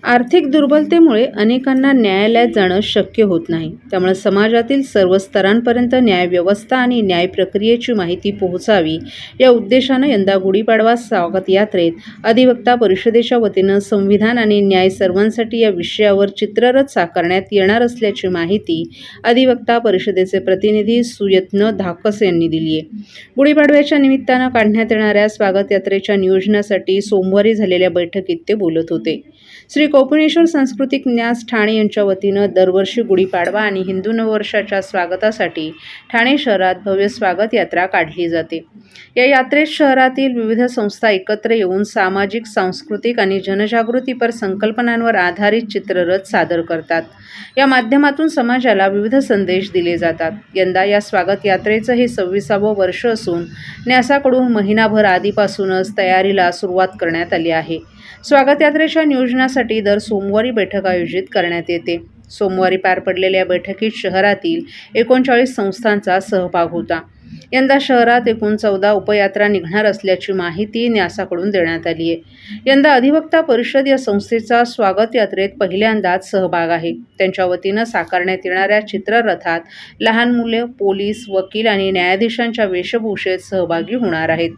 आर्थिक दुर्बलतेमुळे अनेकांना न्यायालयात जाणं शक्य होत नाही. त्यामुळे समाजातील सर्व स्तरांपर्यंत न्यायव्यवस्था आणि न्याय प्रक्रियेची माहिती पोहोचावी या उद्देशानं यंदा गुढीपाडवा स्वागत यात्रेत अधिवक्ता परिषदेच्या वतीनं संविधान आणि न्याय सर्वांसाठी या विषयावर चित्ररथ साकारण्यात येणार असल्याची माहिती अधिवक्ता परिषदेचे प्रतिनिधी सुयत्न धाकस यांनी दिली आहे. गुढीपाडव्याच्या निमित्तानं काढण्यात येणाऱ्या स्वागत यात्रेच्या नियोजनासाठी सोमवारी झालेल्या बैठकीत ते बोलत होते. श्री कोपिनेश्वर सांस्कृतिक न्यास ठाणे यांच्या वतीनं दरवर्षी गुढीपाडवा आणि हिंदू नववर्षाच्या स्वागतासाठी ठाणे शहरात भव्य स्वागत यात्रा काढली जाते. या यात्रेत शहरातील विविध संस्था एकत्र येऊन सामाजिक, सांस्कृतिक आणि जनजागृतीपर संकल्पनांवर आधारित चित्ररथ सादर करतात. या माध्यमातून समाजाला विविध संदेश दिले जातात. यंदा या स्वागत यात्रेचं हे 26वं वर्ष असून न्यासाकडून महिनाभर आधीपासूनच तयारीला सुरुवात करण्यात आली आहे. स्वागत यात्रेच्या नियोजनासाठी दर सोमवारी बैठक आयोजित करण्यात येते. सोमवारी पार पडलेल्या बैठकीत शहरातील 39 संस्थांचा सहभाग होता. यंदा शहरात एकूण 14 उपयात्रा निघणार असल्याची माहिती न्यासाकडून देण्यात आली आहे. यंदा अधिवक्ता परिषद या संस्थेचा स्वागत यात्रेत पहिल्यांदाच सहभाग आहे. त्यांच्या वतीनं साकारण्यात येणाऱ्या चित्ररथात लहान मुले, पोलीस, वकील आणि न्यायाधीशांच्या वेशभूषेत सहभागी होणार आहेत.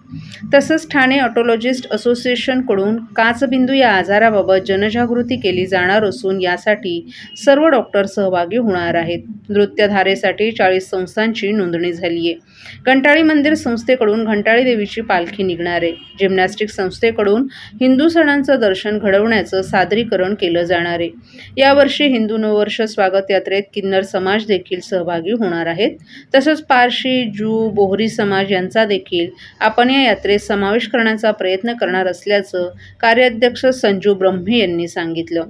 तसंच ठाणे ऑटोलॉजिस्ट असोसिएशनकडून काचबिंदू या आजाराबाबत जनजागृती केली जाणार असून यासाठी सर्व डॉक्टर सहभागी होणार आहेत. नृत्यधारेसाठी 40 संस्थांची नोंदणी झाली आहे. घंटाळी मंदिर संस्थेकडून घंटाळी देवीची पालखी निघणार आहे. जिम्नॅस्टिक संस्थेकडून हिंदू सणांचं दर्शन घडवण्याचं सादरीकरण केलं जाणार आहे. यावर्षी हिंदू नववर्ष स्वागत यात्रेत किन्नर समाज देखील सहभागी होणार आहेत. तसंच पारशी, ज्यू, बोहरी समाज यांचा देखील आपण या यात्रेत समावेश करण्याचा प्रयत्न करणार असल्याचं कार्याध्यक्ष संजू ब्रह्मे यांनी सांगितलं.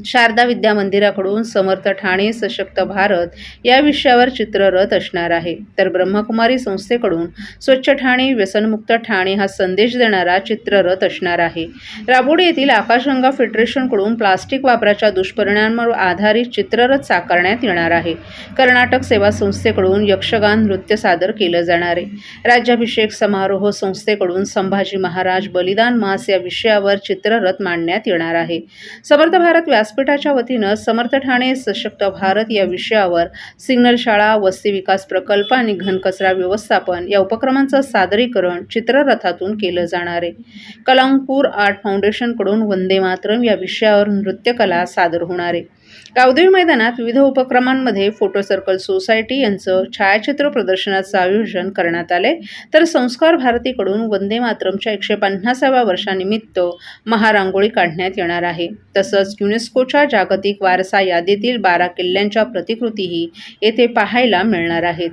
शारदा विद्या मंदिराकडून समर्थ ठाणे सशक्त भारत या विषयावर चित्ररथ असणार आहे. तर ब्रह्मकुमारी संस्थेकडून स्वच्छ ठाणे, व्यसनमुक्त ठाणे हा संदेश देणारा चित्ररथ असणार आहे. राबोडी येथील आकाशगंगा फेडरेशनकडून प्लास्टिक वापराच्या दुष्परिणामांवर आधारित चित्ररथ साकारण्यात येणार आहे. कर्नाटक सेवा संस्थेकडून यक्षगान नृत्य सादर केलं जाणार आहे. राज्याभिषेक समारोह संस्थेकडून संभाजी महाराज बलिदान मास या विषयावर चित्ररथ मांडण्यात येणार आहे. समर्थ भारत व्यासपीठाच्या वतीनं समर्थ ठाणे सशक्त भारत या विषयावर सिग्नल शाळा, वस्ती विकास प्रकल्प आणि घनकचरा व्यवस्थापन या उपक्रमांचं सादरीकरण चित्ररथातून केलं जाणार आहे. कलांगपूर आर्ट फाउंडेशनकडून वंदे मातरम या विषयावर नृत्यकला सादर होणार आहे. गावदेवी मैदानात विविध उपक्रमांमध्ये फोटो सर्कल सोसायटी यांचं छायाचित्र प्रदर्शनाचं आयोजन करण्यात आले. तर संस्कार भारतीकडून वंदे मातरमच्या 150व्या वर्षानिमित्त महारांगोळी काढण्यात येणार आहे. तसंच युनेस्कोच्या जागतिक वारसा यादीतील 12 किल्ल्यांच्या प्रतिकृतीही येथे पाहायला मिळणार आहेत.